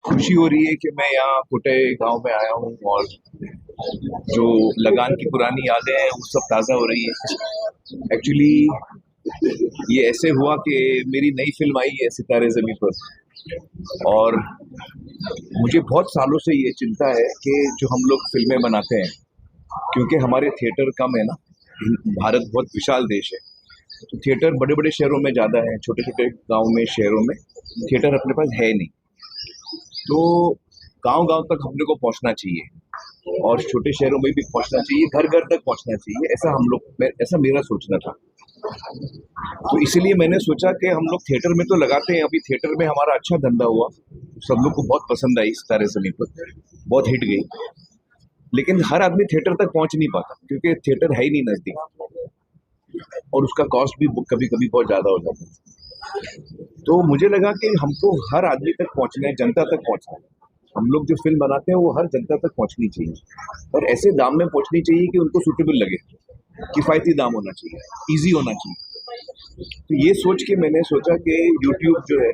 खुशी हो रही है कि मैं यहाँ कुटे गांव में आया हूँ और जो लगान की पुरानी यादें हैं वो सब ताज़ा हो रही है। एक्चुअली ये ऐसे हुआ कि मेरी नई फिल्म आई है सितारे ज़मीं पर, और मुझे बहुत सालों से ये चिंता है कि जो हम लोग फिल्में बनाते हैं, क्योंकि हमारे थिएटर कम है ना, भारत बहुत विशाल देश है, तो थिएटर बड़े बड़े शहरों में ज़्यादा है, छोटे छोटे गाँव में शहरों में थिएटर अपने पास है नहीं। तो गांव गांव तक हमने को पहुंचना चाहिए और छोटे शहरों में भी पहुंचना चाहिए, घर घर तक पहुंचना चाहिए, ऐसा मेरा सोचना था। तो इसलिए मैंने सोचा कि हम लोग थिएटर में तो लगाते हैं, अभी थिएटर में हमारा अच्छा धंधा हुआ, सब लोग को बहुत पसंद आई सितारे ज़मीं पर, बहुत हिट गई। लेकिन हर आदमी थिएटर तक पहुंच नहीं पाता क्योंकि थिएटर है ही नहीं नजदीक, और उसका कॉस्ट भी कभी कभी बहुत ज्यादा हो जाता है। तो मुझे लगा कि हमको हर आदमी तक पहुंचना है, जनता तक पहुंचना है। हम लोग जो फिल्म बनाते हैं वो हर जनता तक पहुंचनी चाहिए और ऐसे दाम में पहुंचनी चाहिए कि उनको सूटेबल लगे, किफायती दाम होना चाहिए, इजी होना चाहिए। तो ये सोच के मैंने सोचा कि यूट्यूब जो है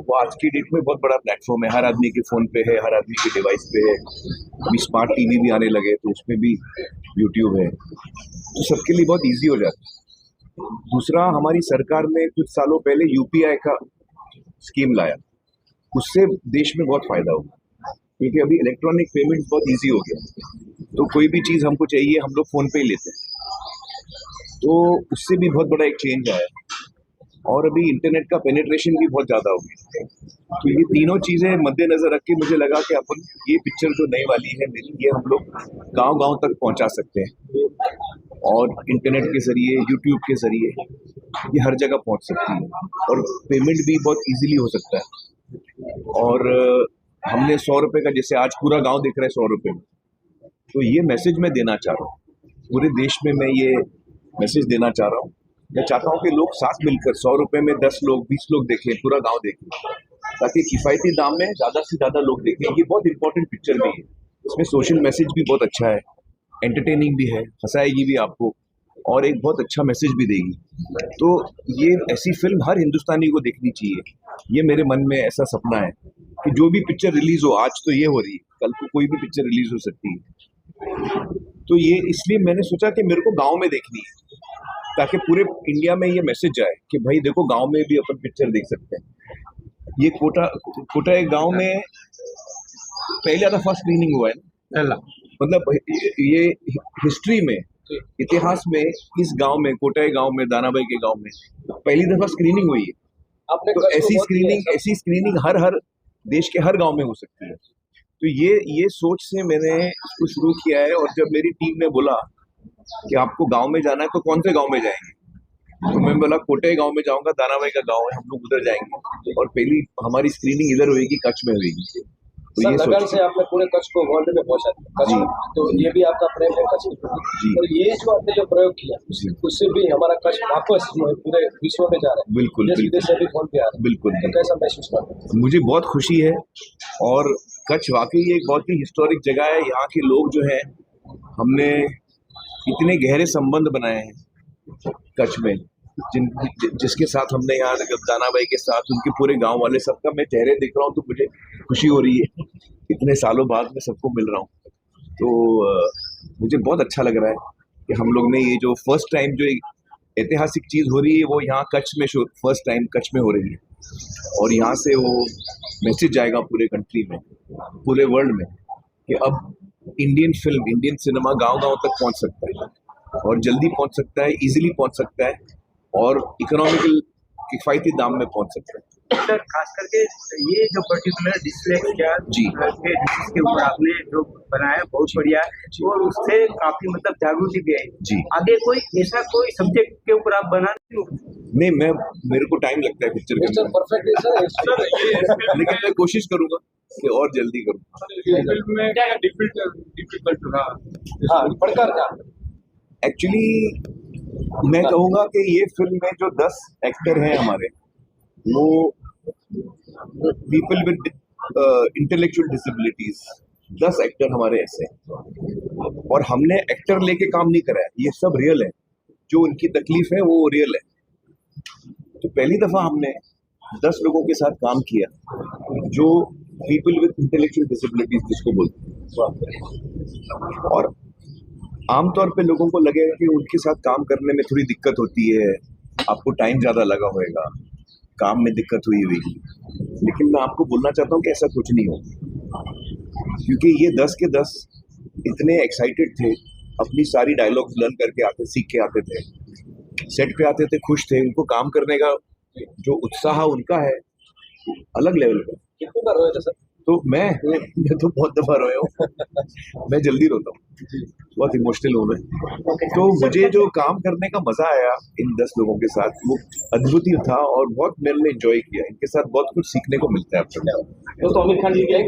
वो आज की डेट में बहुत बड़ा प्लेटफॉर्म है, हर आदमी के फोन पे है, हर आदमी के डिवाइस पे है। अभी स्मार्ट टीवी भी आने लगे तो उसमें भी यूट्यूब है, तो सबके लिए बहुत इजी हो जाता है। दूसरा, हमारी सरकार ने कुछ सालों पहले यूपीआई का स्कीम लाया, उससे देश में बहुत फायदा हुआ क्योंकि अभी इलेक्ट्रॉनिक पेमेंट बहुत इजी हो गया, तो कोई भी चीज़ हमको चाहिए हम लोग फ़ोन पे ही लेते हैं, तो उससे भी बहुत बड़ा एक चेंज आया। और अभी इंटरनेट का पेनिट्रेशन भी बहुत ज़्यादा हो गया, तो ये तीनों चीज़ें मद्देनज़र रख के मुझे लगा कि अपन ये पिक्चर जो नई वाली है मेरी, ये हम लोग गांव गांव तक पहुंचा सकते हैं और इंटरनेट के ज़रिए, यूट्यूब के ज़रिए ये हर जगह पहुंच सकती है और पेमेंट भी बहुत इजीली हो सकता है। और हमने 100 रुपये का, जैसे आज पूरा गांव देख रहा है 100 रुपये में, तो ये मैसेज मैं देना चाह रहा हूँ पूरे देश में, मैं ये मैसेज देना चाह रहा हूँ। मैं चाहता हूँ कि लोग साथ मिलकर 100 रुपये में 10 लोग 20 लोग देखें, पूरा गांव देखें, ताकि किफ़ायती दाम में ज़्यादा से ज़्यादा लोग देखें। ये बहुत इंपॉर्टेंट पिक्चर भी है, इसमें सोशल मैसेज भी बहुत अच्छा है, एंटरटेनिंग भी है, हंसाएगी भी आपको और एक बहुत अच्छा मैसेज भी देगी। तो ये ऐसी फिल्म हर हिंदुस्तानी को देखनी चाहिए, ये मेरे मन में ऐसा सपना है कि जो भी पिक्चर रिलीज हो, आज तो ये हो रही है, कल को कोई भी पिक्चर रिलीज हो सकती है। तो ये इसलिए मैंने सोचा कि मेरे को गांव में देखनी है, ताकि पूरे इंडिया में ये मैसेज जाए कि भाई देखो, गांव में भी अपन पिक्चर देख सकते हैं। ये कोटा एक गांव में पहला दफा स्क्रीनिंग हुआ है ना, मतलब ये हिस्ट्री में, इतिहास में, इस गांव में, कोटाई गांव में, दानाबाई के गांव में पहली दफा स्क्रीनिंग हुई है। आपने तो ऐसी स्क्रीनिंग हर हर देश के हर गांव में हो सकती है। तो ये सोच से मैंने इसको शुरू किया है, और जब मेरी टीम ने बोला कि आपको गांव में जाना है तो कौन से गांव में जाएंगे, तो मैं बोला कोटाई गांव में जाऊंगा, दानाबाई का गांव है, हम लोग उधर जाएंगे और पहली हमारी स्क्रीनिंग इधर होगी, कच्छ में होगी। तो ये लगन से आपने पूरे कच्छ को वर्ल्ड में पहुंचा दिया, तो ये भी आपका प्रेम है कच्छ के प्रति। और ये जो आपने जो प्रयोग किया उससे भी हमारा कच्छ वापस पूरे विश्व में जा रहा है, बिल्कुल विदेश से भी फोन पे आ रहा है। बिल्कुल, तो कैसा महसूस करते हैं? मुझे बहुत खुशी है, और कच्छ वाकई एक बहुत ही हिस्टोरिक जगह है। यहाँ के लोग जो है, हमने इतने गहरे संबंध बनाए हैं कच्छ में, जिसके साथ हमने यहाँ दानाबाई के साथ, उनके पूरे गांव वाले, सबका मैं चेहरे देख रहा हूँ तो मुझे खुशी हो रही है, इतने सालों बाद में सबको मिल रहा हूँ। तो मुझे बहुत अच्छा लग रहा है कि हम लोग ने ये जो फर्स्ट टाइम जो ऐतिहासिक चीज़ हो रही है वो यहाँ कच्छ में फर्स्ट टाइम कच्छ में हो रही है, और यहाँ से वो मैसेज जाएगा पूरे कंट्री में, पूरे वर्ल्ड में, कि अब इंडियन फिल्म, इंडियन सिनेमा गांव गांव तक पहुंच सकता है, और जल्दी पहुंच सकता है, इजीली पहुंच सकता है, और इकोनॉमिकल किफायती दाम में पहुंच सकता है। सर, खास करके ये जो पर्टिकुलर डिस्प्ले क्या जी जिसके ऊपर आपने जो बनाया बहुत बढ़िया है, और उससे काफी मतलब जागृति भी है जी। आगे कोई ऐसा कोई सब्जेक्ट के ऊपर आप बना नहीं, मेरे को टाइम लगता है पिक्चर के अंदर, परफेक्ट, लेकिन मैं कोशिश करूंगा कि और जल्दी करूँ। डिफिकल्ट रहा? हाँ, पढ़कर का एक्चुअली मैं कहूँगा कि ये फिल्म में जो 10 एक्टर हैं हमारे, वो people with intellectual disabilities, 10 actor हमारे ऐसे हैं, और हमने एक्टर लेके काम नहीं करा है, ये सब रियल है, जो उनकी तकलीफ है वो रियल है। तो पहली दफा हमने 10 लोगों के साथ काम किया जो पीपल विद इंटेलेक्चुअल डिसेबिलिटीज जिसको बोलते हैं। और आमतौर पे लोगों को लगेगा कि उनके साथ काम करने में थोड़ी दिक्कत होती है, आपको टाइम ज़्यादा लगा होगा, काम में दिक्कत हुई होगी, लेकिन मैं आपको बोलना चाहता हूँ कि ऐसा कुछ नहीं हो, क्योंकि ये 10 के 10 इतने एक्साइटेड थे, अपनी सारी डायलॉग्स लर्न करके आते, सीख के आते थे, सेट पे आते थे, खुश थे, उनको काम करने का जो उत्साह उनका है अलग लेवल का। कितनी बार रोए थे सर? तो मैं तो बहुत दफा रोया हूँ, मैं जल्दी रोता हूँ, बहुत इमोशनल हूँ मैं। तो मुझे जो काम करने का मजा आया इन 10 लोगों के साथ वो अद्भुत ही था और बहुत मैंने एंजॉय किया, इनके साथ बहुत कुछ सीखने को मिलता है। दोस्तों आमिर खान जी के